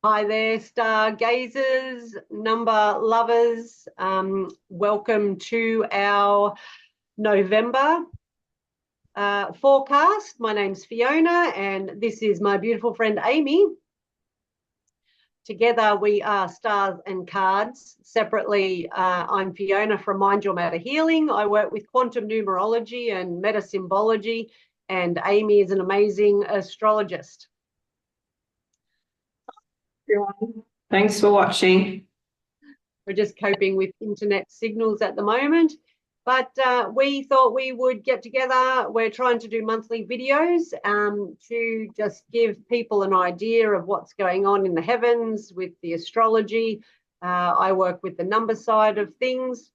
Hi there, stargazers, number lovers. Welcome to our November forecast. My name's Fiona and this is my beautiful friend Amy. Together we are Stars and Cards. Separately, I'm Fiona from Mind Your Matter Healing. I work with quantum numerology and metasymbology, and Amy is an amazing astrologist. Everyone. Thanks for watching. We're just coping with internet signals at the moment, but we thought we would get together. We're trying to do monthly videos to just give people an idea of what's going on in the heavens with the astrology. I work with the number side of things,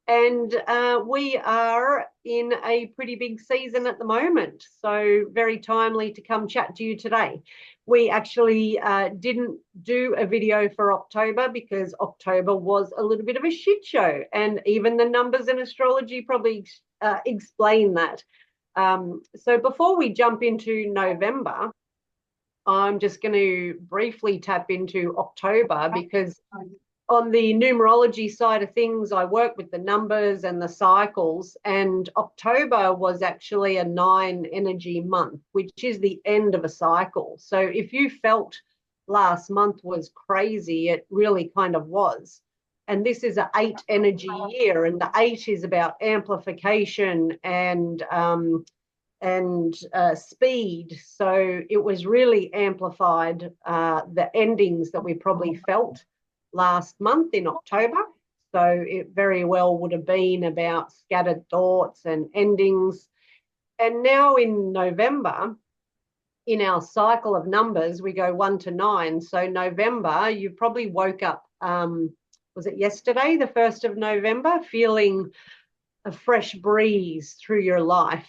and we are in a pretty big season at the moment, so very timely to come chat to you today. We actually didn't do a video for October because October was a little bit of a shit show, and even the numbers in astrology probably explain that. So before we jump into November, I'm just going to briefly tap into October because on the numerology side of things, I work with the numbers and the cycles, and October was actually a 9 energy month, which is the end of a cycle. So if you felt last month was crazy, it really kind of was. And this is an 8 energy year, and the 8 is about amplification and speed. So it was really amplified, the endings that we probably felt last month in October. So it very well would have been about scattered thoughts and endings. And now in November, in our cycle of numbers, we go 1 to 9. So November, you probably woke up, was it yesterday, the 1st of November, feeling a fresh breeze through your life,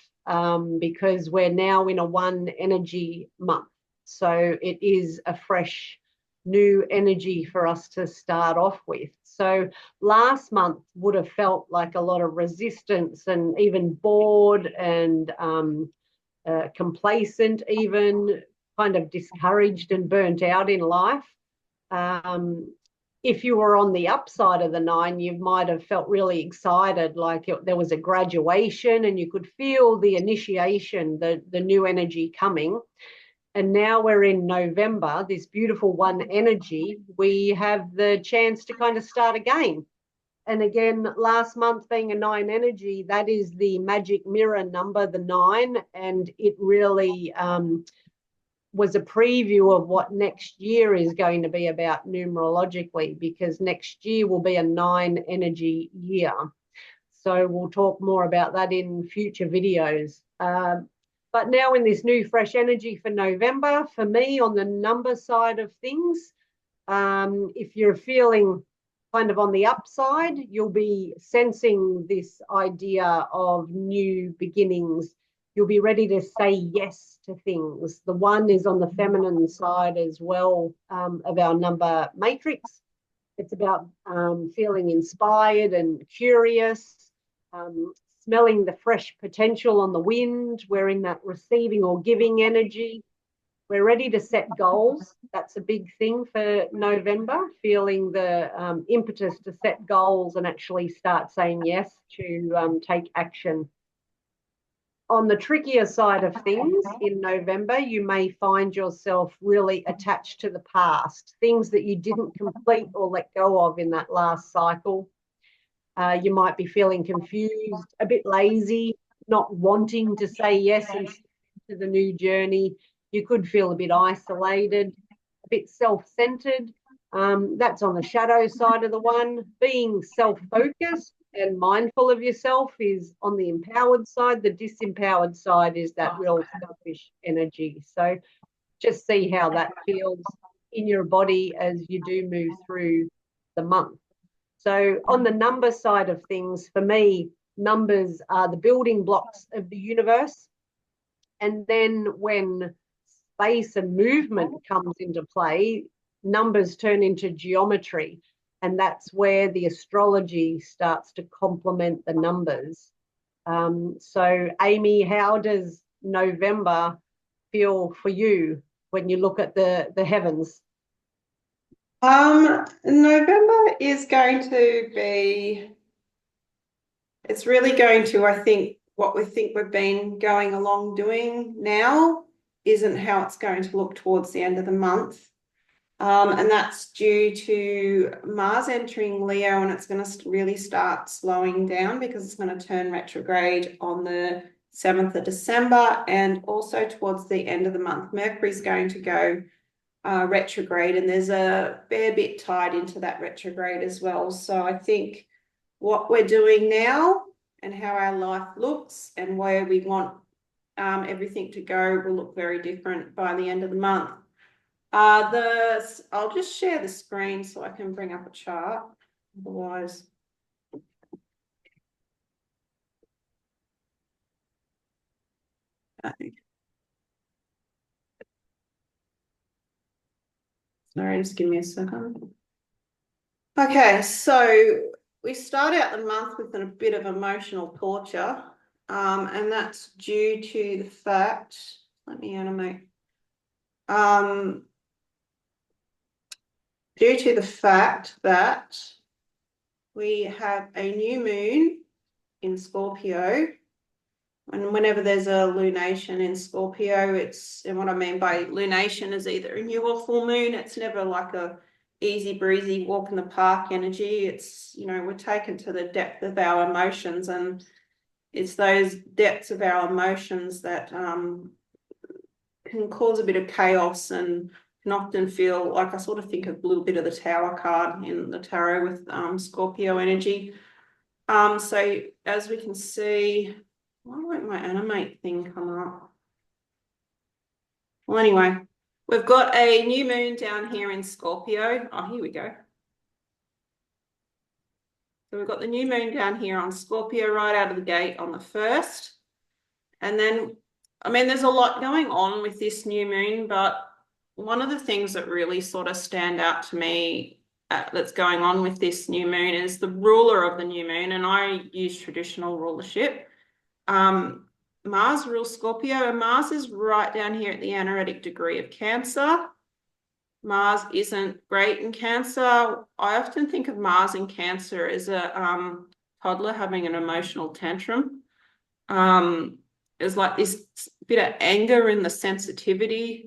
because we're now in a 1 energy month. So it is a fresh new energy for us to start off with. So last month would have felt like a lot of resistance and even bored and complacent, even kind of discouraged and burnt out in life. If you were on the upside of the 9, you might have felt really excited, like there was a graduation and you could feel the initiation, the new energy coming. And now we're in November, this beautiful 1 energy, we have the chance to kind of start again. And again, last month being a 9 energy, that is the magic mirror number, the 9, and it really was a preview of what next year is going to be about numerologically, because next year will be a 9 energy year. So we'll talk more about that in future videos. But now in this new fresh energy for November, for me on the number side of things, if you're feeling kind of on the upside, you'll be sensing this idea of new beginnings. You'll be ready to say yes to things. The 1 is on the feminine side as well, of our number matrix. It's about feeling inspired and curious, smelling the fresh potential on the wind. We're in that receiving or giving energy. We're ready to set goals. That's a big thing for November, feeling the impetus to set goals and actually start saying yes to take action. On the trickier side of things, in November, you may find yourself really attached to the past, things that you didn't complete or let go of in that last cycle. You might be feeling confused, a bit lazy, not wanting to say yes and to the new journey. You could feel a bit isolated, a bit self-centered. That's on the shadow side of the 1. Being self-focused and mindful of yourself is on the empowered side. The disempowered side is that real selfish energy. So just see how that feels in your body as you do move through the month. So on the number side of things, for me, numbers are the building blocks of the universe. And then when space and movement comes into play, numbers turn into geometry. And that's where the astrology starts to complement the numbers. So Amy, how does November feel for you when you look at the heavens? November is going to be, it's really going to, I think, what we think we've been going along doing now isn't how it's going to look towards the end of the month. And that's due to Mars entering Leo, and it's going to really start slowing down because it's going to turn retrograde on the 7th of December, and also towards the end of the month. Mercury's going to go retrograde, and there's a fair bit tied into that retrograde as well. So I think what we're doing now and how our life looks and where we want everything to go will look very different by the end of the month. I'll just share the screen so I can bring up a chart. Otherwise, sorry, just give me a second. Okay, so we start out the month with a bit of emotional torture, and that's due to the fact, let me animate, due to the fact that we have a new moon in Scorpio. And whenever there's a lunation in Scorpio, and what I mean by lunation is either a new or full moon. It's never like a easy breezy walk in the park energy. It's, we're taken to the depth of our emotions, and it's those depths of our emotions that can cause a bit of chaos, and can often feel like, I sort of think of a little bit of the Tower card in the tarot with Scorpio energy. So as we can see, why won't my animate thing come up? Well, anyway, we've got a new moon down here in Scorpio. Oh, here we go. So we've got the new moon down here on Scorpio right out of the gate on the 1st. And then, there's a lot going on with this new moon, but one of the things that really sort of stand out to me that's going on with this new moon is the ruler of the new moon, and I use traditional rulership. Mars rules Scorpio, and Mars is right down here at the anaretic degree of Cancer. Mars isn't great in Cancer. I often think of Mars in Cancer as a toddler having an emotional tantrum. There's like this bit of anger in the sensitivity.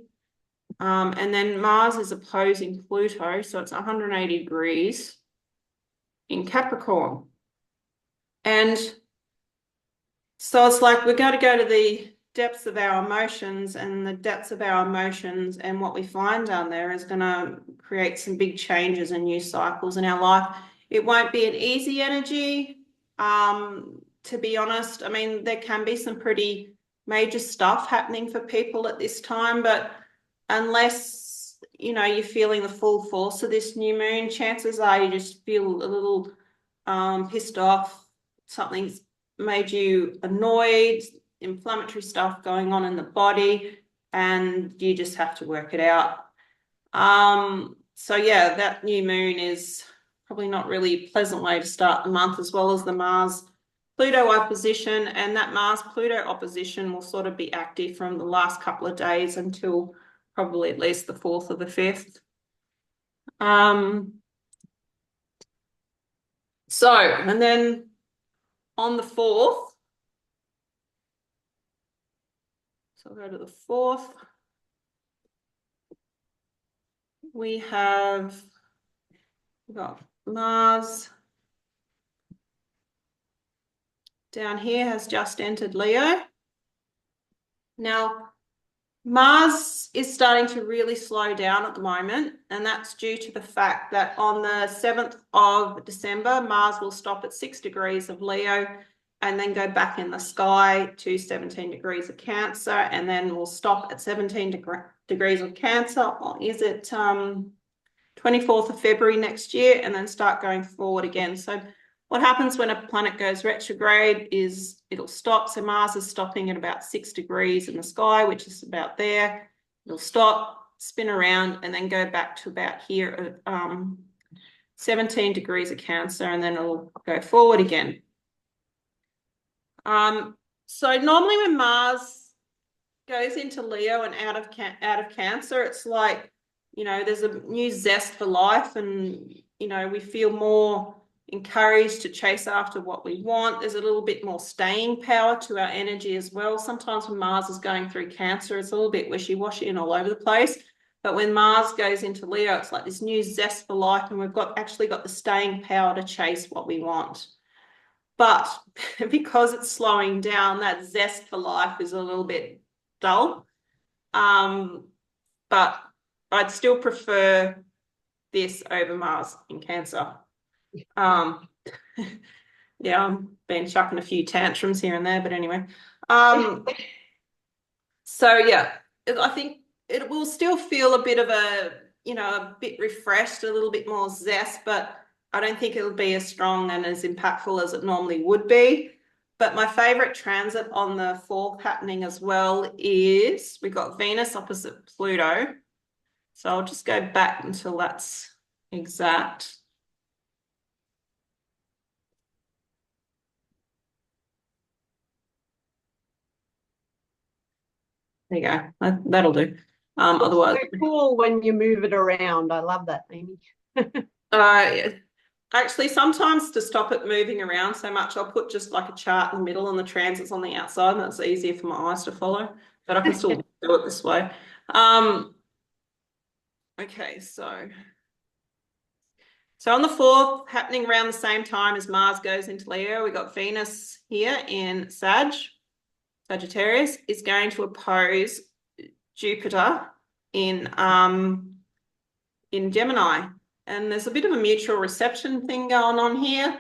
And then Mars is opposing Pluto, so it's 180 degrees in Capricorn. And so it's like we're going to go to the depths of our emotions, and the depths of our emotions and what we find down there is going to create some big changes and new cycles in our life. It won't be an easy energy. To be honest, there can be some pretty major stuff happening for people at this time, but unless, you're feeling the full force of this new moon, chances are you just feel a little pissed off. Something's made you annoyed, inflammatory stuff going on in the body, and you just have to work it out. So yeah, that new moon is probably not really a pleasant way to start the month, as well as the Mars-Pluto opposition, and that Mars-Pluto opposition will sort of be active from the last couple of days until probably at least the 4th or the 5th. And then on the 4th, so I'll go to the 4th, we've got Mars down here has just entered Leo. Now, Mars is starting to really slow down at the moment, and that's due to the fact that on the 7th of December, Mars will stop at 6 degrees of Leo and then go back in the sky to 17 degrees of Cancer, and then we'll stop at 17 degrees of Cancer. Or is it 24th of February next year, and then start going forward again. So what happens when a planet goes retrograde is it'll stop. So Mars is stopping at about 6 degrees in the sky, which is about there. It'll stop, spin around, and then go back to about here at 17 degrees of Cancer, and then it'll go forward again. So normally when Mars goes into Leo and out of Cancer, it's like there's a new zest for life, and, we feel more encouraged to chase after what we want. There's a little bit more staying power to our energy as well. Sometimes when Mars is going through Cancer, it's a little bit wishy-washy and all over the place. But when Mars goes into Leo, it's like this new zest for life, and we've actually got the staying power to chase what we want. But because it's slowing down, that zest for life is a little bit dull. But I'd still prefer this over Mars in Cancer. Yeah, I've been chucking a few tantrums here and there, but anyway. So yeah, I think it will still feel a bit of a bit refreshed, a little bit more zest, but I don't think it'll be as strong and as impactful as it normally would be. But my favorite transit on the 4th happening as well is we've got Venus opposite Pluto. So I'll just go back until that's exact. There you go. That'll do. Otherwise, so cool when you move it around. I love that, Amy. actually, sometimes to stop it moving around so much, I'll put just like a chart in the middle and the transits on the outside, and that's easier for my eyes to follow. But I can still do it this way. Okay, so on the 4th, happening around the same time as Mars goes into Leo, we got Venus here in Sagittarius, is going to oppose Jupiter in Gemini. And there's a bit of a mutual reception thing going on here.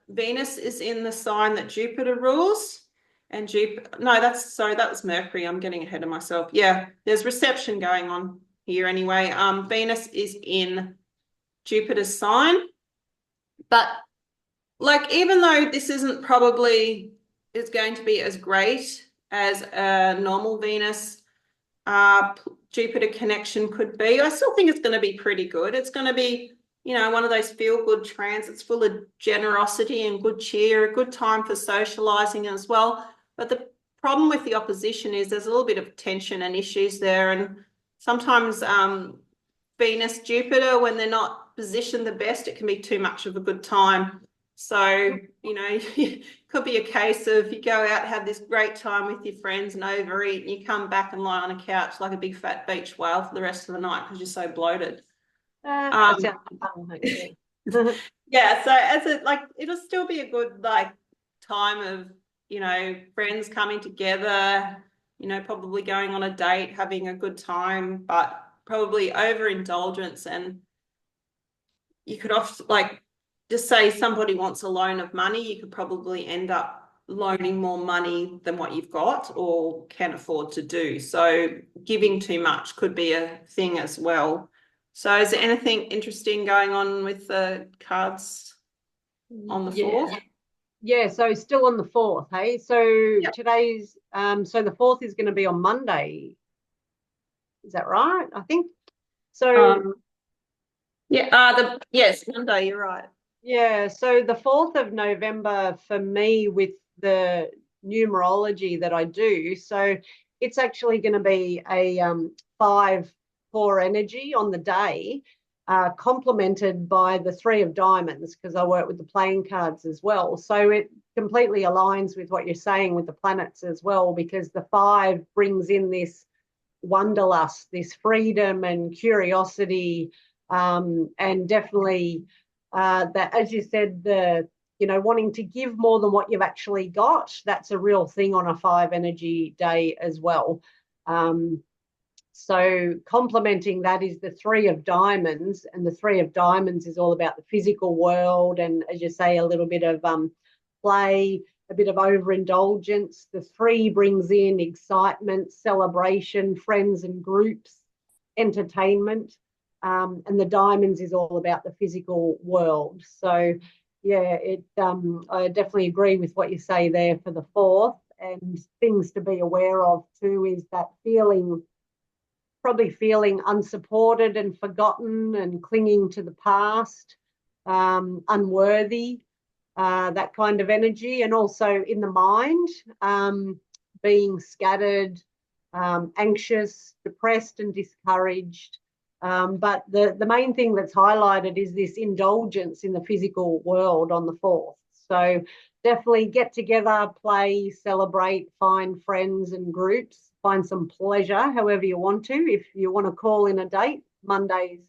Venus is in the sign that Jupiter rules. And that was Mercury. I'm getting ahead of myself. Yeah, there's reception going on here anyway. Venus is in Jupiter's sign. But like, even though this isn't probably is going to be as great as a normal Venus Jupiter connection could be, I still think it's going to be pretty good. It's going to be, one of those feel-good transits full of generosity and good cheer, a good time for socializing as well. But the problem with the opposition is there's a little bit of tension and issues there. And sometimes Venus, Jupiter, when they're not positioned the best, it can be too much of a good time. So, it could be a case of you go out, have this great time with your friends and overeat, and you come back and lie on a couch like a big fat beach whale for the rest of the night because you're so bloated. That sounds fun, actually. Yeah, so it'll still be a good time of, friends coming together, probably going on a date, having a good time, but probably overindulgence. And you could often just say somebody wants a loan of money, you could probably end up loaning more money than what you've got or can afford to do. So giving too much could be a thing as well. So is there anything interesting going on with the cards on the 4th? Yeah, so still on the 4th, hey? So today's, so the 4th is going to be on Monday. Is that right? I think. So yes, Monday, you're right. Yeah, so the 4th of November for me with the numerology that I do, so it's actually going to be a 5-4 energy on the day, complemented by the 3 of diamonds because I work with the playing cards as well. So it completely aligns with what you're saying with the planets as well, because the 5 brings in this wanderlust, this freedom and curiosity, and definitely that, as you said, the wanting to give more than what you've actually got. That's a real thing on a 5 energy day as well. So complementing that is the 3 of diamonds, and the 3 of diamonds is all about the physical world, and as you say, a little bit of play, a bit of overindulgence. The 3 brings in excitement, celebration, friends and groups, entertainment. And the diamonds is all about the physical world. So, yeah, I definitely agree with what you say there for the 4th. And things to be aware of too is that probably feeling unsupported and forgotten and clinging to the past, unworthy, that kind of energy. And also in the mind, being scattered, anxious, depressed and discouraged. But the main thing that's highlighted is this indulgence in the physical world on the 4th. So definitely get together, play, celebrate, find friends and groups, find some pleasure however you want to. If you want to call in a date, Monday's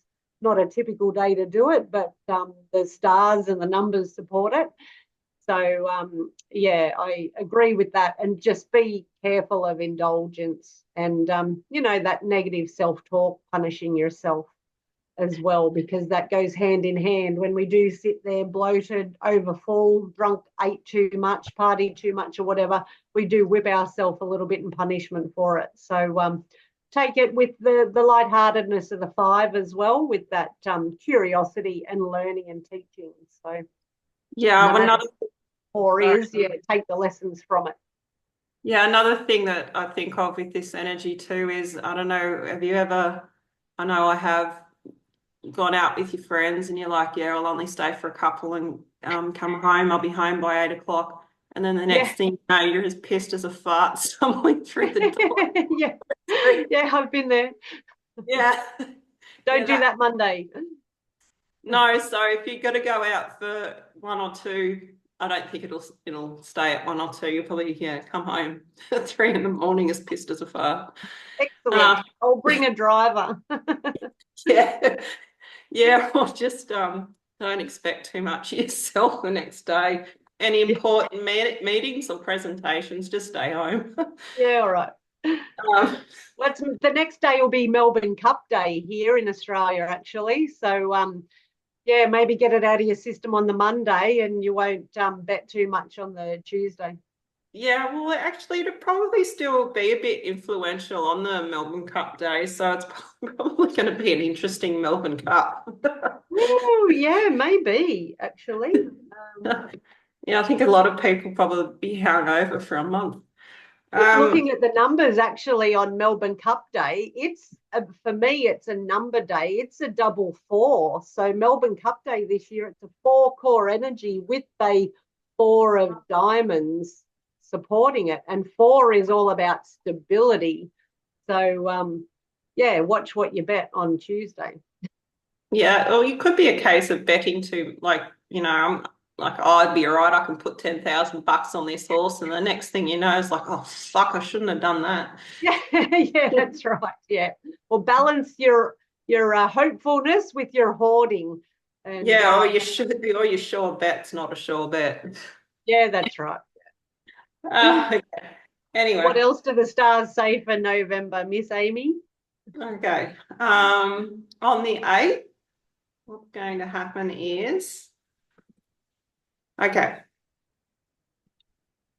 not a typical day to do it, but the stars and the numbers support it. So, yeah, I agree with that. And just be careful of indulgence and, that negative self-talk, punishing yourself as well, because that goes hand in hand. When we do sit there bloated, overfull, drunk, ate too much, partied too much or whatever, we do whip ourselves a little bit in punishment for it. So take it with the lightheartedness of the 5 as well, with that curiosity and learning and teaching. So yeah, no another 4 is, take the lessons from it. Yeah, another thing that I think of with this energy too is, I don't know, have you ever, I know I have gone out with your friends and you're like, yeah, I'll only stay for a couple and come home. I'll be home by 8 o'clock. And then the next thing you know, you're as pissed as a fart stumbling through the door. Yeah, I've been there. Yeah. Don't do that Monday. No, so if you're going to go out for 1 or 2, I don't think it'll stay at 1 or 2. You'll probably come home at 3 in the morning as pissed as a fart. Excellent. I'll bring a driver. Yeah, yeah. Or just don't expect too much of yourself the next day. Any important meetings or presentations, just stay home. Yeah, all right. The next day will be Melbourne Cup Day here in Australia, actually. So yeah, maybe get it out of your system on the Monday and you won't bet too much on the Tuesday. Yeah, well, actually, it'll probably still be a bit influential on the Melbourne Cup Day, so it's probably going to be an interesting Melbourne Cup. Oh, yeah, maybe, actually. Yeah, I think a lot of people probably be hungover for a month. Just looking at the numbers actually on Melbourne Cup Day, for me, it's a number day. It's a double 4. So Melbourne Cup Day this year, it's a 4 core energy with a 4 of diamonds supporting it. And 4 is all about stability. So, yeah, watch what you bet on Tuesday. Yeah, well, it could be a case of betting to, like, I'm like, oh, I'd be all right. I can put $10,000 on this horse, and the next thing you know, it's like, oh fuck, I shouldn't have done that. Yeah, yeah, that's right. Yeah, well, balance your hopefulness with your hoarding. And, yeah, or your sure bet's not a sure bet. Yeah, that's right. Okay. Anyway, what else do the stars say for November, Miss Amy? Okay. On the 8th, what's going to happen is, okay,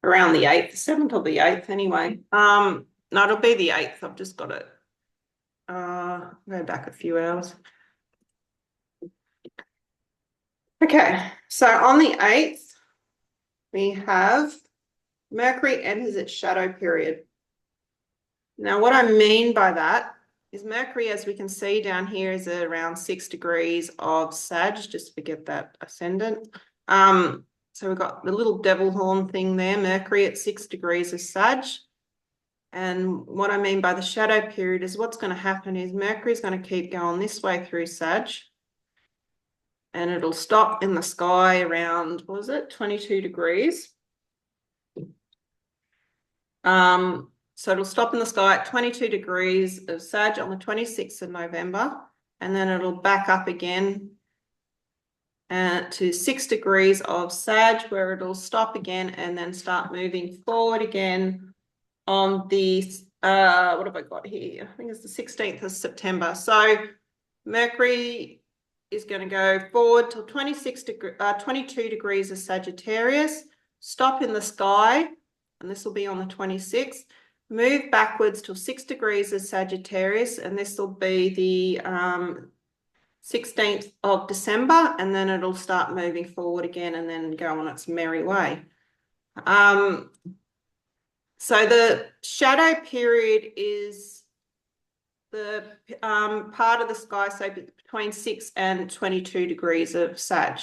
around the 8th, 7th or the 8th anyway. No, it'll be the 8th. I've just got it. Go back a few hours. Okay, so on the 8th, we have Mercury enters its shadow period. Now, what I mean by that is Mercury, as we can see down here, is around 6 degrees of Sag. Just forget that ascendant. So we've got the little devil horn thing there, Mercury at 6 degrees of Sag. And what I mean by the shadow period is what's going to happen is Mercury is going to keep going this way through Sag. And it'll stop in the sky around, what was it, 22 degrees. So it'll stop in the sky at 22 degrees of Sag on the 26th of November, and then it'll back up again to 6 degrees of Sag, where it'll stop again and then start moving forward again on the, what have I got here? I think it's the 16th of September. So Mercury is going to go forward till 22 degrees of Sagittarius, stop in the sky, and this will be on the 26th. Move backwards till 6 degrees of Sagittarius, and this will be the 16th of December, and then it'll start moving forward again and then go on its merry way. So the shadow period is the part of the sky, so between 6 and 22 degrees of Sag.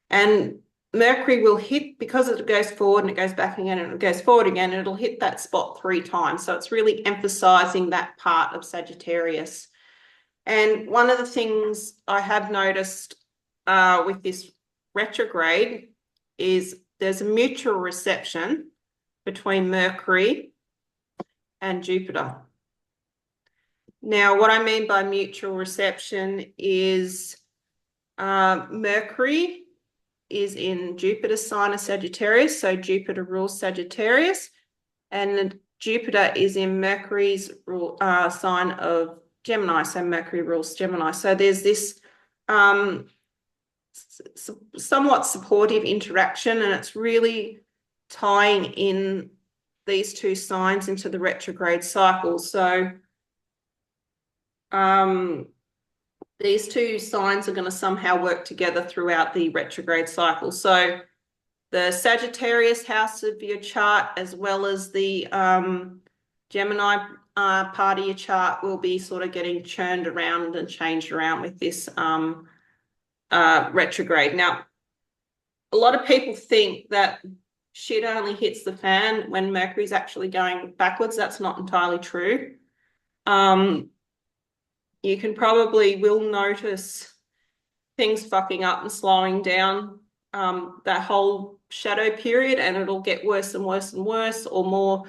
And Mercury will hit, because it goes forward and it goes back again and it goes forward again, it'll hit that spot 3 times. So it's really emphasizing that part of Sagittarius. And one of the things I have noticed with this retrograde is there's a mutual reception between Mercury and Jupiter. Now, what I mean by mutual reception is Mercury is in Jupiter's sign of Sagittarius, so Jupiter rules Sagittarius, and Jupiter is in Mercury's sign of Gemini, so Mercury rules Gemini. So there's this somewhat supportive interaction, and it's really tying in these two signs into the retrograde cycle. So these two signs are going to somehow work together throughout the retrograde cycle. So the Sagittarius house of your chart, as well as the Gemini part of your chart, will be sort of getting churned around and changed around with this retrograde. Now, a lot of people think that shit only hits the fan when Mercury's actually going backwards. That's not entirely true. You can will notice things fucking up and slowing down that whole shadow period, and it'll get worse and worse and worse, or more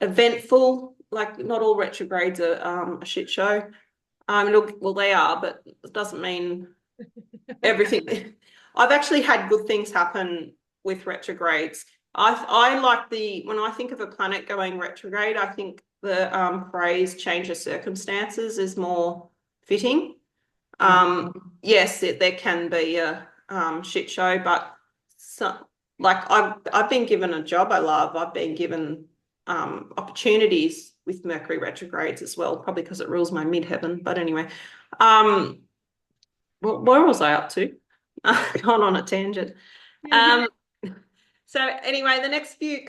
eventful. Like, not all retrogrades are a shit show. Well, they are, but it doesn't mean everything. I've actually had good things happen with retrogrades. I like when I think of a planet going retrograde, I think the phrase change of circumstances is more fitting. Yes, there can be a shit show, but like I've been given a job I love. I've been given opportunities with Mercury retrogrades as well, probably because it rules my midheaven. But anyway, where was I up to? Gone on a tangent. So anyway, the next few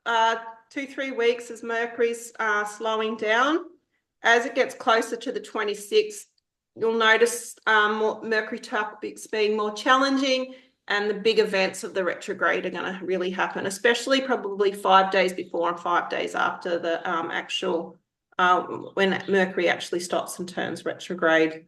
2-3 weeks as Mercury's slowing down. As it gets closer to the 26th, you'll notice more Mercury topics being more challenging, and the big events of the retrograde are going to really happen, especially probably 5 days before and 5 days after the actual when Mercury actually stops and turns retrograde.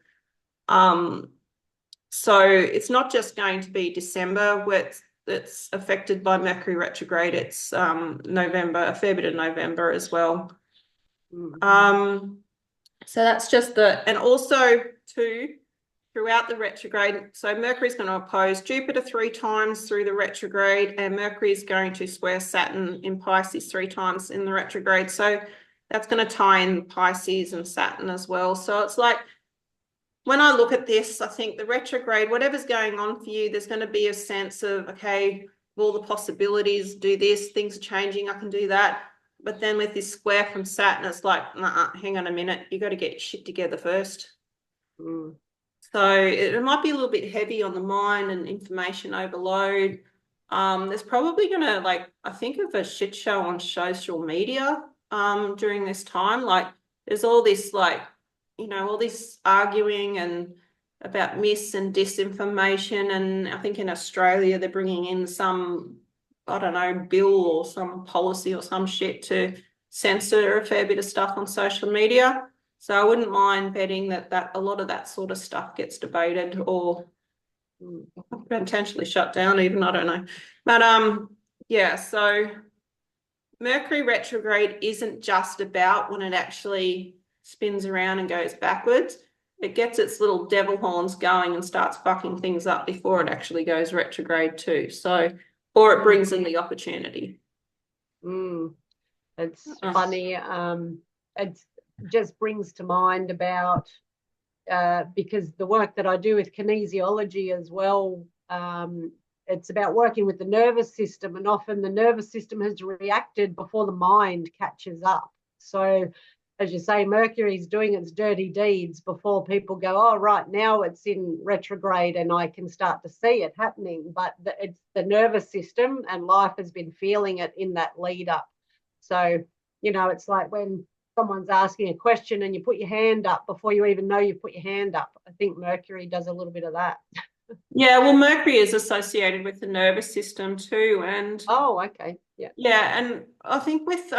So it's not just going to be December where it's affected by Mercury retrograde. It's November, a fair bit of November as well. So that's just and also too, throughout the retrograde, so Mercury's going to oppose Jupiter 3 times through the retrograde, and Mercury is going to square Saturn in Pisces 3 times in the retrograde. So that's going to tie in Pisces and Saturn as well. So it's like, when I look at this, I think the retrograde, whatever's going on for you, there's going to be a sense of, okay, all the possibilities, do this, things are changing, I can do that. But then with this square from Saturn, it's like, nah, hang on a minute, you got to get your shit together first. So it might be a little bit heavy on the mind and information overload. There's probably going to, like, I think of a shit show on social media during this time. Like, there's all this, like, all this arguing and about mis and disinformation. And I think in Australia, they're bringing in some, I don't know, bill or some policy or some shit to censor a fair bit of stuff on social media. So I wouldn't mind betting that a lot of that sort of stuff gets debated or potentially shut down even, I don't know. But yeah, so Mercury retrograde isn't just about when it actually spins around and goes backwards. It gets its little devil horns going and starts fucking things up before it actually goes retrograde too. So, or it brings in the opportunity. It's funny. It just brings to mind about because the work that I do with kinesiology as well, it's about working with the nervous system, and often the nervous system has reacted before the mind catches up. So as you say, Mercury's doing its dirty deeds before people go, oh, right, now it's in retrograde and I can start to see it happening. But it's the nervous system, and life has been feeling it in that lead up. So, it's like when someone's asking a question and you put your hand up before you even know you put your hand up. I think Mercury does a little bit of that. Yeah, well, Mercury is associated with the nervous system too. And okay. Yeah. Yeah, and I think with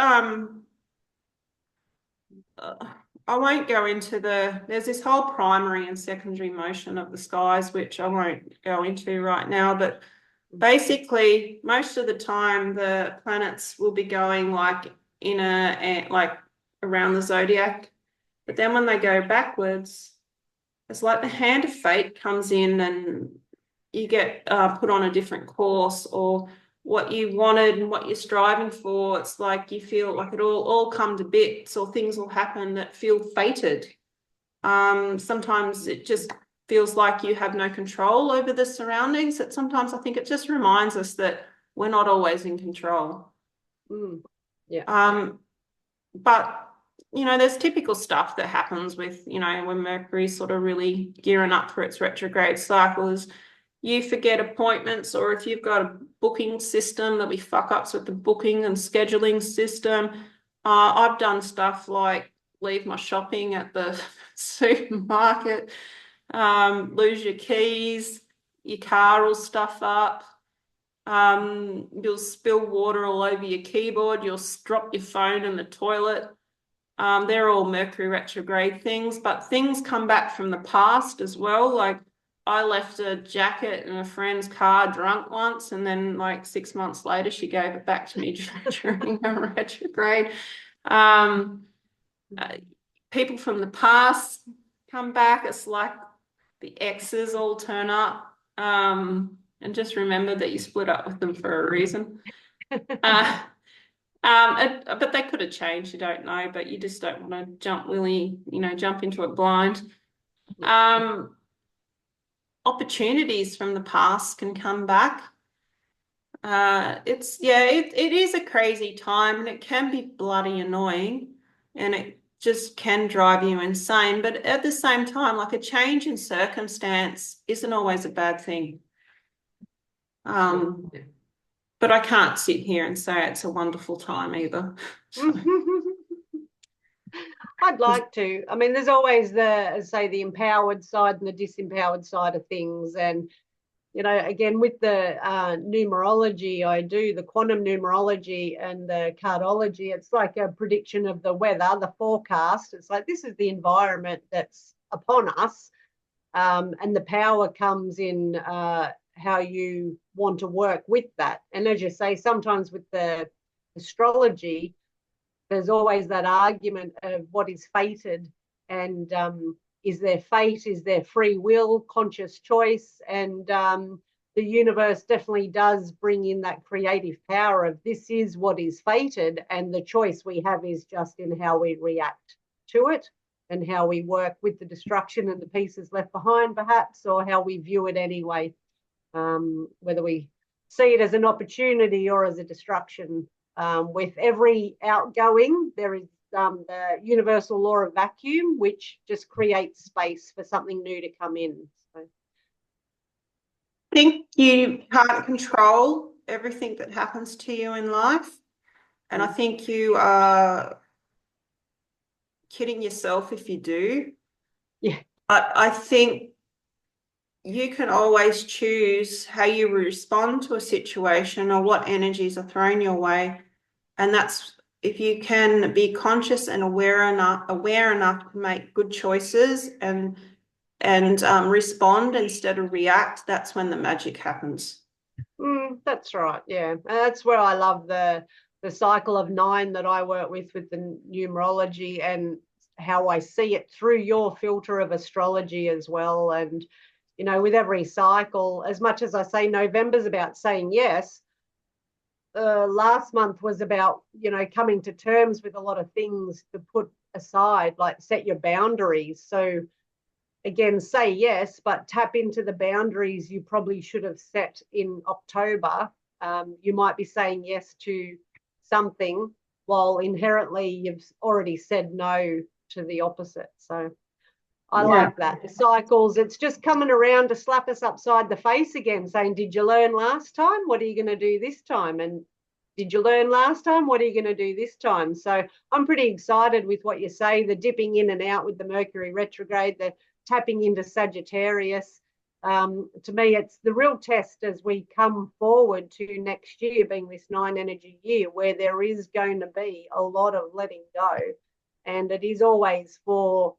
I won't go into there's this whole primary and secondary motion of the skies, which I won't go into right now, but basically most of the time the planets will be going like like around the zodiac, but then when they go backwards, it's like the hand of fate comes in and you get put on a different course, or what you wanted and what you're striving for. It's like you feel like it all come to bits, or things will happen that feel fated. Sometimes it just feels like you have no control over the surroundings. That sometimes I think it just reminds us that we're not always in control. Yeah. But there's typical stuff that happens with, when Mercury's sort of really gearing up for its retrograde cycles. You forget appointments, or if you've got a booking system, there'll be fuck ups with the booking and scheduling system. I've done stuff like leave my shopping at the supermarket, lose your keys, your car will stuff up. You'll spill water all over your keyboard, you'll drop your phone in the toilet. They're all Mercury retrograde things, but things come back from the past as well. Like I left a jacket in a friend's car drunk once, and then like 6 months later, she gave it back to me during a retrograde. People from the past come back. It's like the exes all turn up. And just remember that you split up with them for a reason. But they could have changed, you don't know, but you just don't want to jump into it blind. Opportunities from the past can come back. It is a crazy time, and it can be bloody annoying, and it just can drive you insane. But at the same time, like a change in circumstance isn't always a bad thing. But I can't sit here and say it's a wonderful time either. I'd like to. I mean, there's always the empowered side and the disempowered side of things. And, again, with the numerology, I do the quantum numerology and the cardology. It's like a prediction of the weather, the forecast. It's like this is the environment that's upon us. And the power comes in how you want to work with that. And as you say, sometimes with the astrology, there's always that argument of what is fated, and is there fate, is there free will, conscious choice? And the universe definitely does bring in that creative power of this is what is fated, and the choice we have is just in how we react to it and how we work with the destruction and the pieces left behind, perhaps, or how we view it anyway, whether we see it as an opportunity or as a destruction. With every outgoing, there is the universal law of vacuum, which just creates space for something new to come in. So. I think you can't control everything that happens to you in life. And I think you are kidding yourself if you do. Yeah. I think you can always choose how you respond to a situation or what energies are thrown your way. And that's if you can be conscious and aware enough to make good choices and respond instead of react, that's when the magic happens. That's right. Yeah. That's where I love the cycle of 9 that I work with the numerology, and how I see it through your filter of astrology as well. And, with every cycle, as much as I say November's about saying yes, last month was about, coming to terms with a lot of things to put aside, like set your boundaries. So again, say yes, but tap into the boundaries you probably should have set in October. You might be saying yes to something while inherently you've already said no to the opposite. So I like that. The cycles, it's just coming around to slap us upside the face again, saying, did you learn last time? What are you going to do this time? And did you learn last time? What are you going to do this time? So I'm pretty excited with what you say, the dipping in and out with the Mercury retrograde, the tapping into Sagittarius. To me, it's the real test as we come forward to next year being this 9 energy year, where there is going to be a lot of letting go. and it is always for,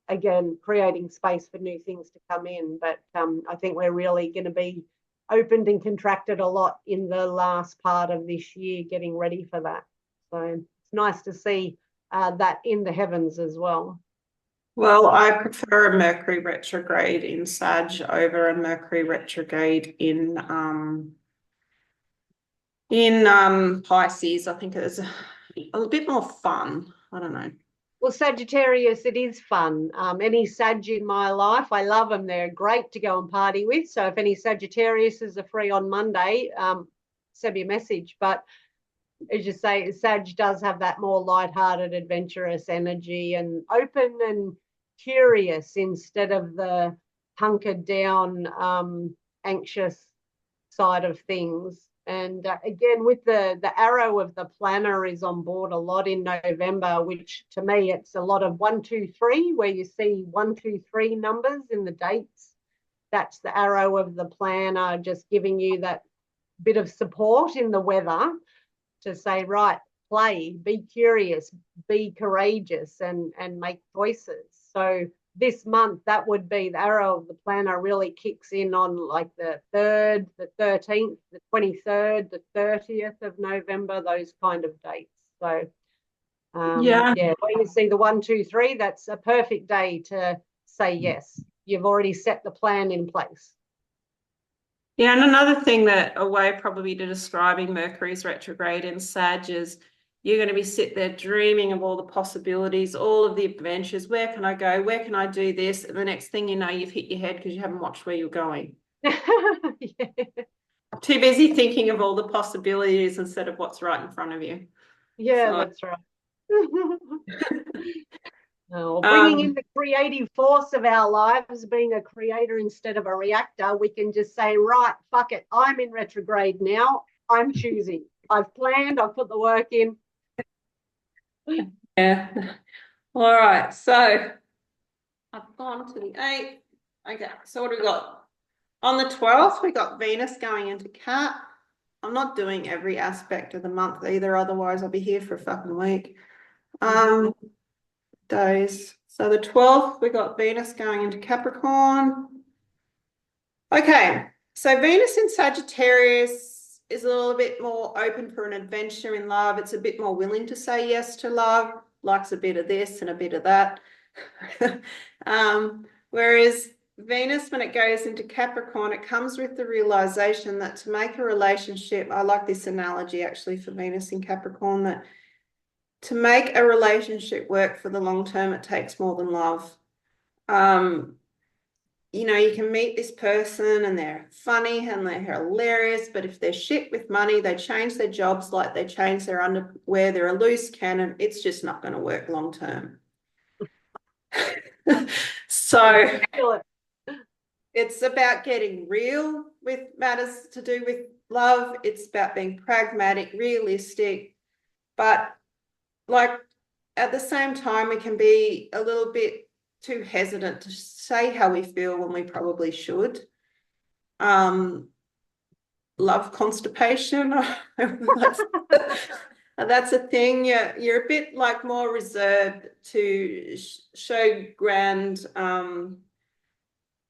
again, creating space for new things to come in. But I think we're really going to be opened and contracted a lot in the last part of this year, getting ready for that. So it's nice to see that in the heavens as well. Well, I prefer a Mercury retrograde in Sag over a Mercury retrograde in Pisces. I think it's a bit more fun. I don't know. Well, Sagittarius, it is fun. Any Sag in my life, I love them. They're great to go and party with. So if any Sagittariuses are free on Monday, send me a message. But as you say, Sag does have that more lighthearted, adventurous energy and open and curious instead of the hunkered down, anxious side of things. And again, with the arrow of the planner is on board a lot in November, which to me, it's a lot of 1, 2, 3, where you see 1, 2, 3 numbers in the dates. That's the arrow of the planner, just giving you that bit of support in the weather to say, right, play, be curious, be courageous, and make choices. So this month, that would be the arrow of the planner really kicks in on like the 3rd, the 13th, the 23rd, the 30th of November, those kind of dates. So yeah, when you see the 1, 2, 3, that's a perfect day to say yes. You've already set the plan in place. Yeah, and another thing that a way probably to describing Mercury's retrograde in Sag is you're going to be sitting there dreaming of all the possibilities, all of the adventures. Where can I go? Where can I do this? And the next thing you know, you've hit your head because you haven't watched where you're going. Yeah. Too busy thinking of all the possibilities instead of what's right in front of you. Yeah, So, that's right. Bringing in the creative force of our lives, being a creator instead of a reactor, we can just say, right, fuck it, I'm in retrograde now. I'm choosing. I've planned, I've put the work in. Yeah. All right. So I've gone to the 8th. Okay. So what do we got? On the 12th, we got Venus going into Cat. I'm not doing every aspect of the month either, otherwise I'll be here for a fucking week. Days. So the 12th, we got Venus going into Capricorn. Okay, so Venus in Sagittarius is a little bit more open for an adventure in love. It's a bit more willing to say yes to love, likes a bit of this and a bit of that. Whereas Venus, when it goes into Capricorn, it comes with the realization that to make a relationship, I like this analogy actually for Venus in Capricorn, that to make a relationship work for the long term, it takes more than love. You know, you can meet this person and they're funny and they're hilarious, but if they're shit with money, they change their jobs like they change their underwear, they're a loose cannon, it's just not going to work long term. So it's about getting real with matters to do with love. It's about being pragmatic, realistic, but like at the same time, we can be a little bit too hesitant to say how we feel when we probably should. Love constipation. That's a thing. You're a bit like more reserved to show grand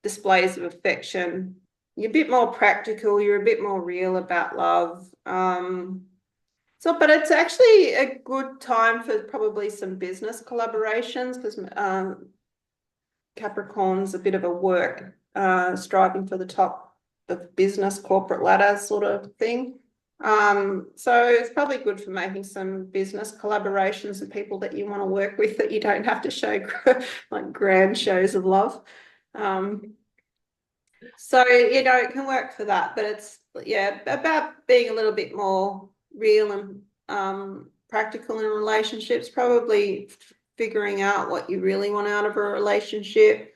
displays of affection. You're a bit more practical. You're a bit more real about love. But it's actually a good time for probably some business collaborations because Capricorn's a bit of a work, striving for the top of business corporate ladder sort of thing. So it's probably good for making some business collaborations with people that you want to work with that you don't have to show like grand shows of love. So, you know, it can work for that, but it's, yeah, about being a little bit more real and practical in relationships, probably figuring out what you really want out of a relationship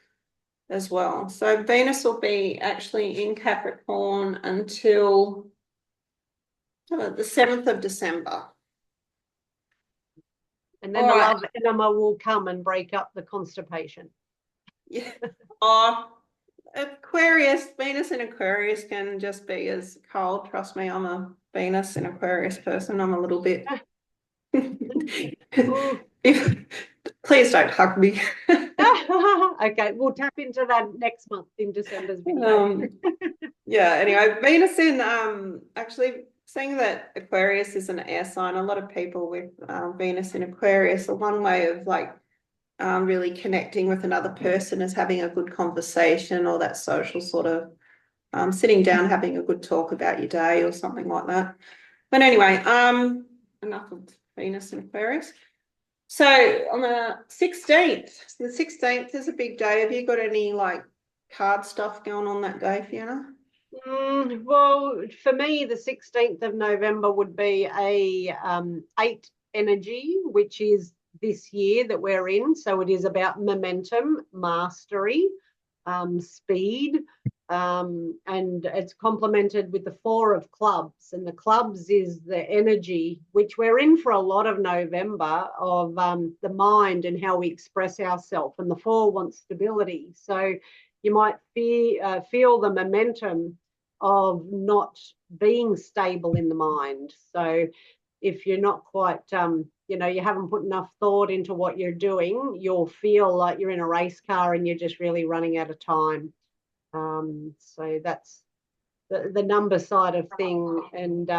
as well. So Venus will be actually in Capricorn until the 7th of December. And then the love enema will come and break up the constipation. Yeah. Aquarius, Venus in Aquarius can just be as cold. Trust me, I'm a Venus in Aquarius person. I'm a little bit Please don't hug me. Okay, we'll tap into that next month in December's video. Yeah, anyway, Venus in actually saying that Aquarius is an air sign. A lot of people with Venus in Aquarius, are one way of like really connecting with another person is having a good conversation, or that social sort of sitting down, having a good talk about your day or something like that. But anyway, enough of Venus and Aquarius. So on the 16th, the 16th is a big day. Have you got any like card stuff going on that day, Fiona? Well, for me, the 16th of November would be a 8 energy, which is this year that we're in. So it is about momentum, mastery, speed, and it's complemented with the 4 of clubs. And the clubs is the energy, which we're in for a lot of November, of the mind and how we express ourselves. And the 4 wants stability. So you might feel the momentum of not being stable in the mind. So if you're not quite, you haven't put enough thought into what you're doing, you'll feel like you're in a race car and you're just really running out of time. So that's the number side of thing. And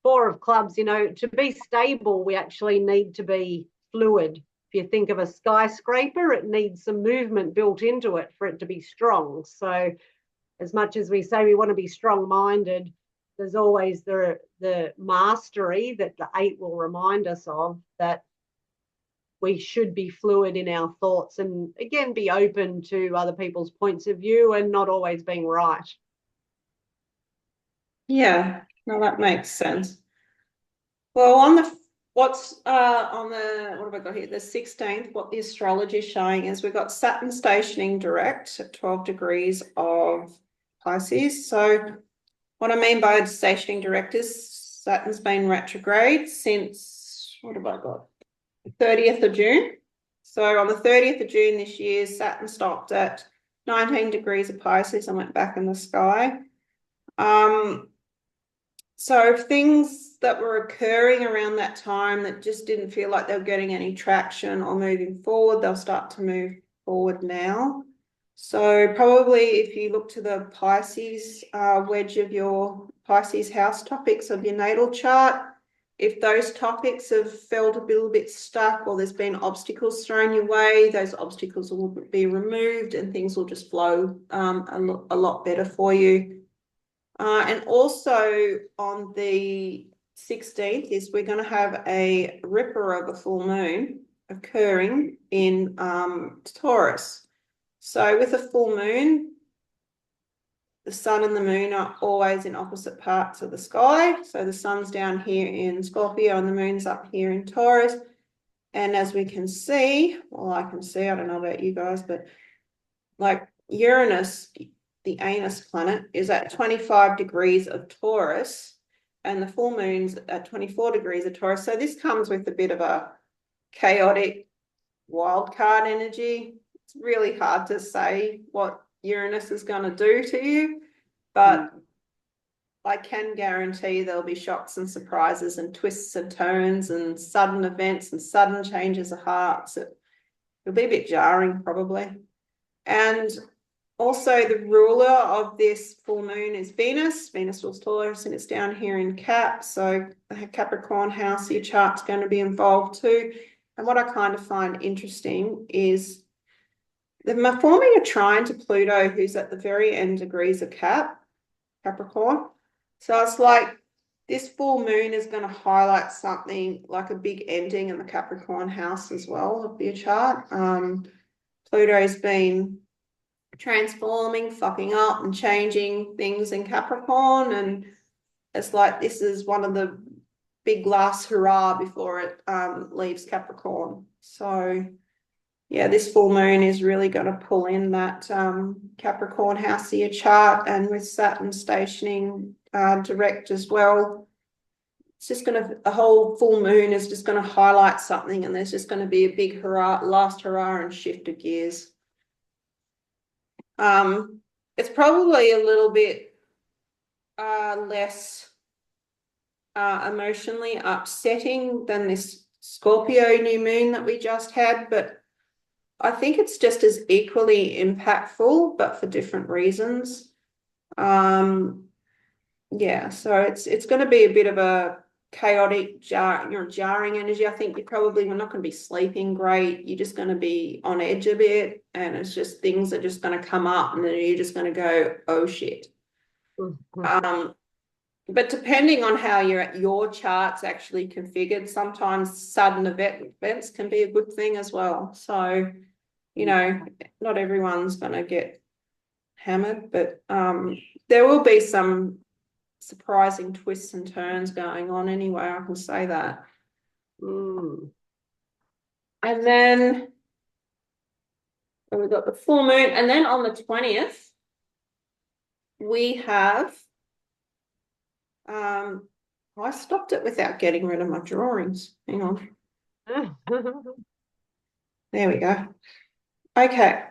4 of clubs, to be stable, we actually need to be fluid. If you think of a skyscraper, it needs some movement built into it for it to be strong. So as much as we say we want to be strong-minded, there's always the mastery that the 8 will remind us of, that we should be fluid in our thoughts and, again, be open to other people's points of view and not always being right. Yeah, no, that makes sense. Well, on the what have I got here? The 16th, what the astrology is showing is we've got Saturn stationing direct at 12 degrees of Pisces. So what I mean by stationing direct is Saturn's been retrograde since, what have I got? 30th of June. So on the 30th of June this year, Saturn stopped at 19 degrees of Pisces and went back in the sky. So things that were occurring around that time that just didn't feel like they were getting any traction or moving forward, they'll start to move forward now. So probably if you look to the Pisces wedge of your Pisces house topics of your natal chart, if those topics have felt a little bit stuck or there's been obstacles thrown your way, those obstacles will be removed and things will just flow a lot better for you. And also on the 16th is we're going to have a ripper of a full moon occurring in Taurus. So with a full moon, the sun and the moon are always in opposite parts of the sky. So the sun's down here in Scorpio and the moon's up here in Taurus. And as we can see, well, I can see, I don't know about you guys, but like Uranus, the anus planet, is at 25 degrees of Taurus and the full moon's at 24 degrees of Taurus. So this comes with a bit of a chaotic wild card energy. It's really hard to say what Uranus is going to do to you, but I can guarantee there'll be shocks and surprises and twists and turns and sudden events and sudden changes of hearts. It'll be a bit jarring probably. And also the ruler of this full moon is Venus. Venus rules Taurus and it's down here in Cap. So the Capricorn house, your chart's going to be involved too. And what I kind of find interesting is they're forming a trine to Pluto, who's at the very end degrees of Capricorn. So it's like this full moon is going to highlight something like a big ending in the Capricorn house as well of your chart. Pluto's been transforming, fucking up and changing things in Capricorn, and it's like this is one of the big last hurrah before it leaves Capricorn. So yeah, this full moon is really going to pull in that Capricorn house of your chart, and with Saturn stationing direct as well, it's just going to, the whole full moon is just going to highlight something, and there's just going to be a big hurrah, last hurrah and shift of gears. It's probably a little bit less emotionally upsetting than this Scorpio new moon that we just had, but I think it's just as equally impactful, but for different reasons. Yeah, so it's going to be a bit of a chaotic, jarring energy. I think we're not going to be sleeping great. You're just going to be on edge a bit, and it's just things are just going to come up, and then you're just going to go, oh shit. But depending on how your chart's actually configured, sometimes sudden events can be a good thing as well. So, not everyone's going to get hammered, but there will be some surprising twists and turns going on anyway, I can say that. And then we've got the full moon, and then on the 20th, we have I stopped it without getting rid of my drawings. Hang on. There we go. Okay.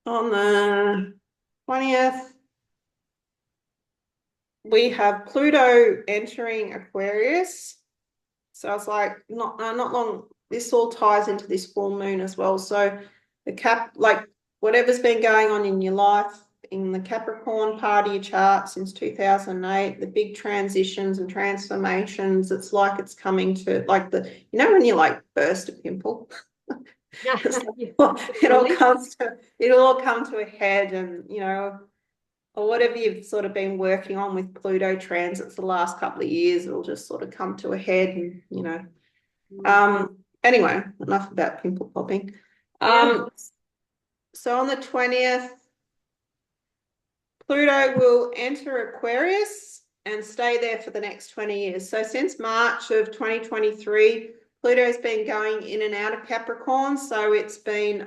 On the 20th, we have Pluto entering Aquarius. So I was like, not long. This all ties into this full moon as well. So whatever's been going on in your life, in the Capricorn part of your chart since 2008, the big transitions and transformations, it's like it's coming to when you burst a pimple. It'll all come to a head, and or whatever you've sort of been working on with Pluto transits the last couple of years, it'll just sort of come to a head, and anyway, enough about pimple popping. So on the 20th, Pluto will enter Aquarius and stay there for the next 20 years. So since March of 2023, Pluto's been going in and out of Capricorn. So it's been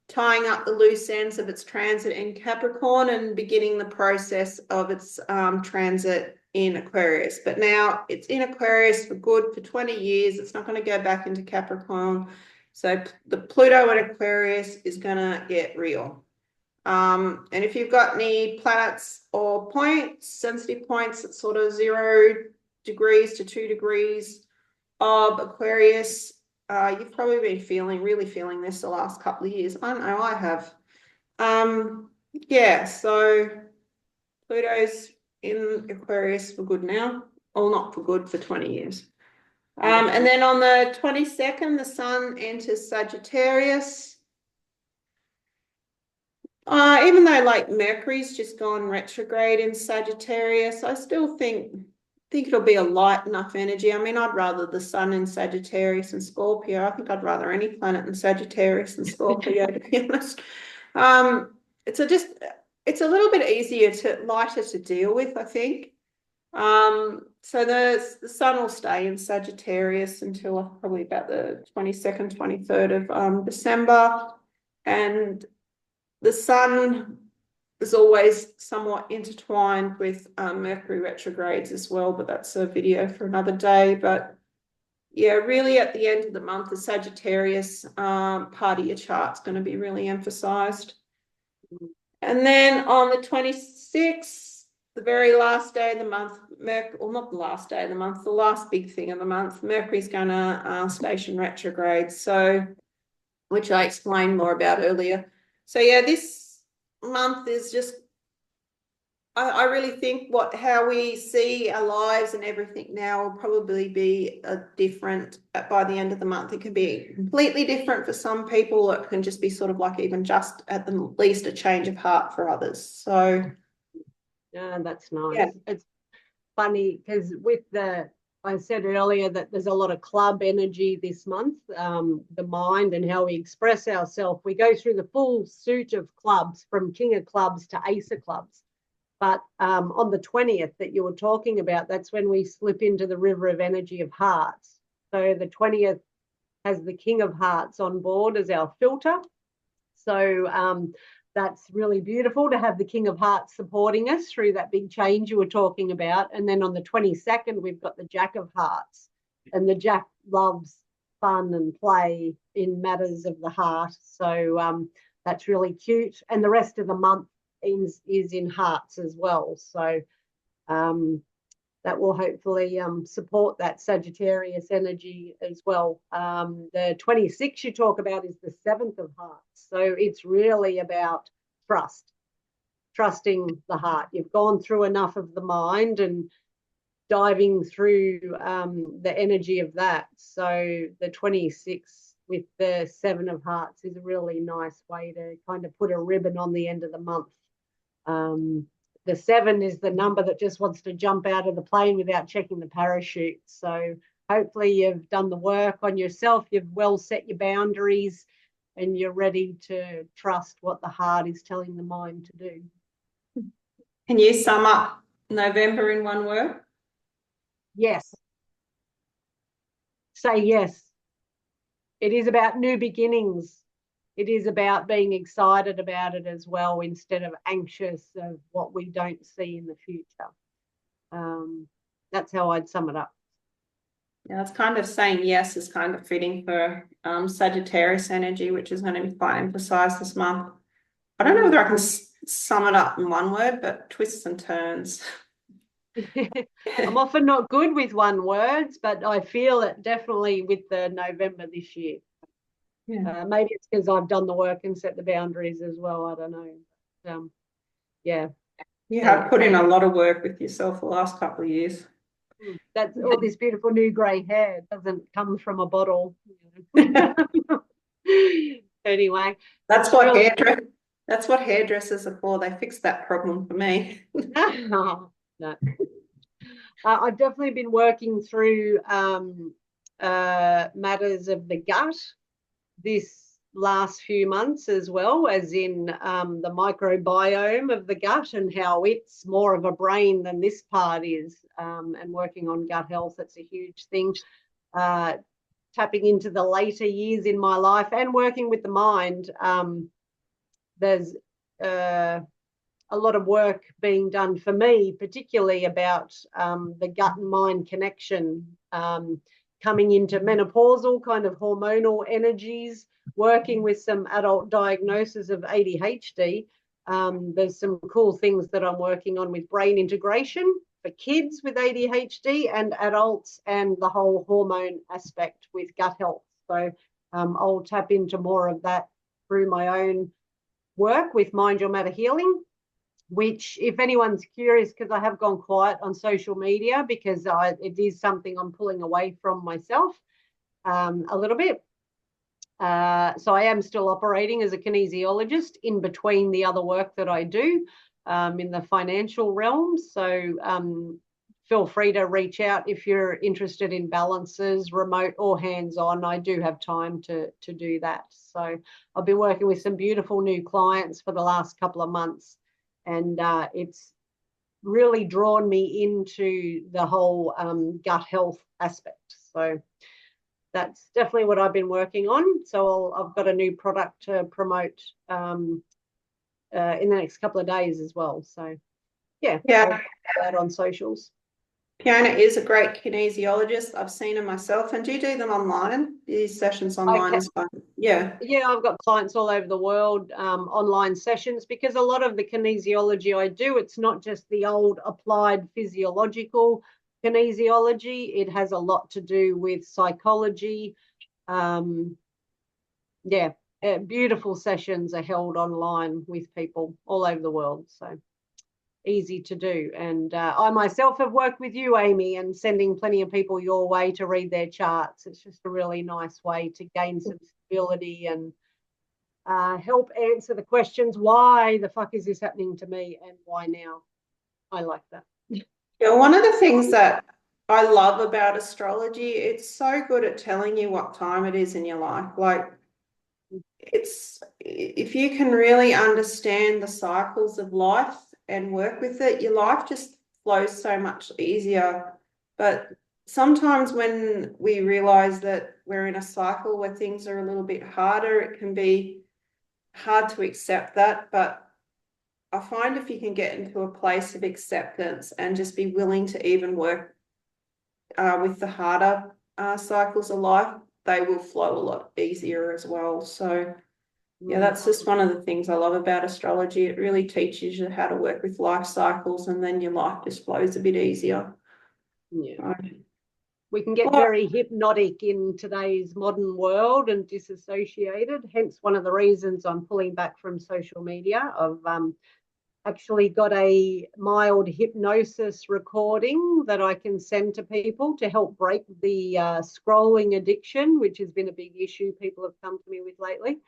tying up the loose ends of its transit in Capricorn and beginning the process of its transit in Aquarius. But now it's in Aquarius for good for 20 years. It's not going to go back into Capricorn. So the Pluto in Aquarius is going to get real. And if you've got any planets or sensitive points at sort of 0 degrees to 2 degrees of Aquarius, you've probably been really feeling this the last couple of years. I know I have. So Pluto's in Aquarius for good now, or not for good, for 20 years. And then on the 22nd, the Sun enters Sagittarius. Even though Mercury's just gone retrograde in Sagittarius, I still think it'll be a light enough energy. I mean, I'd rather the Sun in Sagittarius and Scorpio. I think I'd rather any planet in Sagittarius and Scorpio, to be honest. It's a little bit lighter to deal with, I think. So the Sun will stay in Sagittarius until probably about the 22nd, 23rd of December, and the Sun is always somewhat intertwined with Mercury retrogrades as well, but that's a video for another day. But yeah, really at the end of the month, the Sagittarius part of your chart's going to be really emphasized. And then on the 26th, the very last day of the month, not the last day of the month, the last big thing of the month, Mercury's going to station retrograde, which I explained more about earlier. So yeah, this month is just, I really think how we see our lives and everything now will probably be different by the end of the month. It can be completely different for some people. It can just be sort of even just at the least a change of heart for others. So yeah, that's nice. Yeah. It's funny because I said earlier that there's a lot of club energy this month, the mind and how we express ourselves. We go through the full suit of clubs, from King of Clubs to Ace of Clubs. But on the 20th that you were talking about, that's when we slip into the river of energy of hearts. So the 20th has the King of Hearts on board as our filter. So that's really beautiful to have the King of Hearts supporting us through that big change you were talking about. And then on the 22nd, we've got the Jack of Hearts. And the Jack loves fun and play in matters of the heart. So that's really cute. And the rest of the month is in hearts as well. So that will hopefully support that Sagittarius energy as well. The 26 you talk about is the 7th of hearts. So it's really about trusting the heart. You've gone through enough of the mind and diving through the energy of that. So the 26 with the 7 of hearts is a really nice way to kind of put a ribbon on the end of the month. The 7 is the number that just wants to jump out of the plane without checking the parachute. So hopefully you've done the work on yourself, you've well set your boundaries, and you're ready to trust what the heart is telling the mind to do. Can you sum up November in one word? Yes. Say yes. It is about new beginnings. It is about being excited about it as well, instead of anxious of what we don't see in the future. That's how I'd sum it up. Yeah, it's kind of saying yes is kind of fitting for Sagittarius energy, which is going to be quite emphasized this month. I don't know whether I can sum it up in one word, but twists and turns. I'm often not good with one words, but I feel it definitely with the November this year. Yeah. Maybe it's because I've done the work and set the boundaries as well. I don't know. Yeah. You have put in a lot of work with yourself the last couple of years. That's all this beautiful new grey hair. It doesn't come from a bottle. Anyway. That's what hairdressers are for. They fix that problem for me. No. I've definitely been working through matters of the gut this last few months, as well as in the microbiome of the gut and how it's more of a brain than this part is, and working on gut health. That's a huge thing. Tapping into the later years in my life and working with the mind. There's a lot of work being done for me, particularly about the gut and mind connection, coming into menopausal kind of hormonal energies, working with some adult diagnosis of ADHD. There's some cool things that I'm working on with brain integration for kids with ADHD and adults, and the whole hormone aspect with gut health. So I'll tap into more of that through my own work with Mind Your Matter Healing, which, if anyone's curious, because I have gone quiet on social media because it is something I'm pulling away from myself a little bit. So I am still operating as a kinesiologist in between the other work that I do in the financial realm. So feel free to reach out if you're interested in balances, remote or hands-on. I do have time to do that. So I've been working with some beautiful new clients for the last couple of months, and it's really drawn me into the whole gut health aspect. So that's definitely what I've been working on. So I've got a new product to promote in the next couple of days as well. So yeah, I'll put that on socials. Fiona is a great kinesiologist. I've seen her myself. And do you do them online? These sessions online as well? Yeah. Yeah, I've got clients all over the world, online sessions, because a lot of the kinesiology I do, it's not just the old applied physiological kinesiology. It has a lot to do with psychology. Beautiful sessions are held online with people all over the world. So easy to do. And I myself have worked with you, Amy, and sending plenty of people your way to read their charts. It's just a really nice way to gain some stability and help answer the questions, why the fuck is this happening to me and why now? I like that. Yeah, one of the things that I love about astrology, it's so good at telling you what time it is in your life. Like, it's, if you can really understand the cycles of life and work with it, your life just flows so much easier. But sometimes when we realize that we're in a cycle where things are a little bit harder, it can be hard to accept that. But I find if you can get into a place of acceptance and just be willing to even work with the harder cycles of life, they will flow a lot easier as well. So yeah, that's just one of the things I love about astrology. It really teaches you how to work with life cycles, and then your life just flows a bit easier. Yeah. So, We can get well, very hypnotic in today's modern world and disassociated. Hence, one of the reasons I'm pulling back from social media. I've actually got a mild hypnosis recording that I can send to people to help break the scrolling addiction, which has been a big issue people have come to me with lately.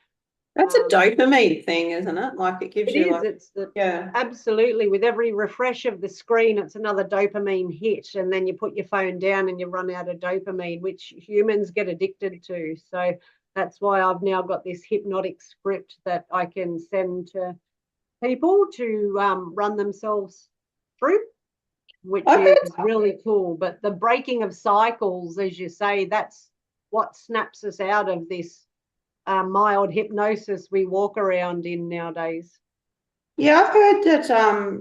that's a dopamine thing, isn't it? Like it gives It you is. like, It's the yeah. absolutely with every refresh of the screen, it's another dopamine hit, and then you put your phone down and you run out of dopamine, which humans get addicted to. So that's why I've now got this hypnotic script that I can send to people to run themselves through, which I've is heard, really cool. But the breaking of cycles, as you say, that's what snaps us out of this mild hypnosis we walk around in nowadays. yeah, I've heard that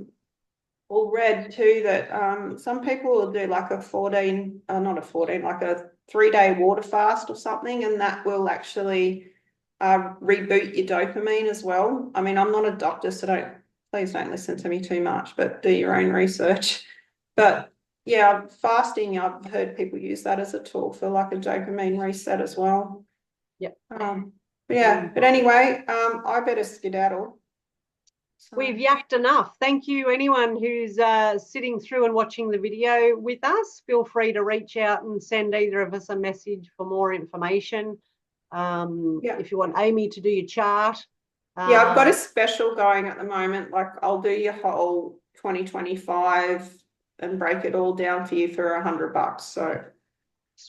or read too that some people will do like a 14, not a 14, like a 3-day water fast or something, and that will actually reboot your dopamine as well. I mean, I'm not a doctor, so please don't listen to me too much, but do your own research. But yeah, fasting, I've heard people use that as a tool for like a dopamine reset as well. Yep. But yeah, but anyway, I better skedaddle. So We've yacked enough. Thank you, anyone who's sitting through and watching the video with us. Feel free to reach out and send either of us a message for more information. yeah. If you want Amy to do your chart. Yeah, I've got a special going at the moment. Like I'll do your whole 2025 and break it all down for you for $100. So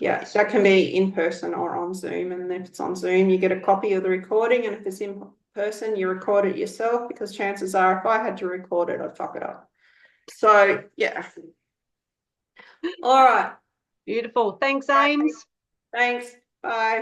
yeah, Sweet. that can be in person or on Zoom. And if it's on Zoom, you get a copy of the recording. And if it's in person, you record it yourself, because chances are if I had to record it, I'd fuck it up. So yeah. All right. Beautiful. Thanks, Ames. Thanks. Bye.